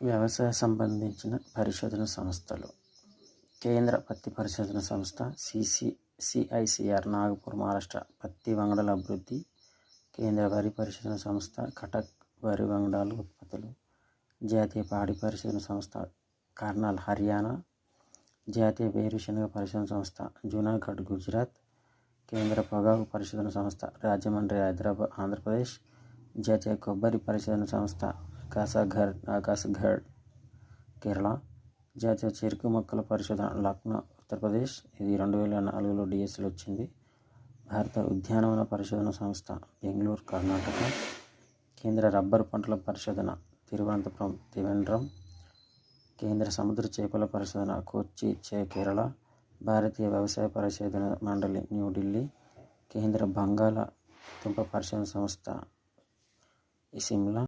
వ్యవసాయ సంబంధించిన పరిశోధన సంస్థలు. కేంద్ర పత్తి పరిశోధన సంస్థ CICR నాగపూర్ మహారాష్ట్ర పత్తి వంగడాల అభివృద్ధి. కేంద్ర వరి పరిశోధన సంస్థ కటక్ వరి వంగడాలు ఉత్పత్తులు. జాతీయ పాడి పరిశోధన సంస్థ కర్నల్ హర్యానా. జాతీయ వేరుశనగ పరిశోధన సంస్థ జూనాగఢ్ గుజరాత్. కేంద్ర పొగాకు పరిశోధన సంస్థ రాజమండ్రి హైదరాబాద్ ఆంధ్రప్రదేశ్. జాతీయ కొబ్బరి పరిశోధన సంస్థ కాసర్గఢ్ కేరళ. జాతీయ చెరుకు మొక్కల పరిశోధన లక్నో ఉత్తరప్రదేశ్. ఇది 2004లో డిఎస్సిలో వచ్చింది. భారత ఉద్యానవన పరిశోధన సంస్థ బెంగళూరు కర్ణాటక. కేంద్ర రబ్బరు పంటల పరిశోధన తిరువనంతపురం త్రివేంద్రం. కేంద్ర సముద్ర చేపల పరిశోధన కొచ్చి కేరళ. భారతీయ వ్యవసాయ పరిశోధన మండలి న్యూఢిల్లీ. కేంద్ర బంగాళాదుంప పరిశోధన సంస్థ సిమ్లా.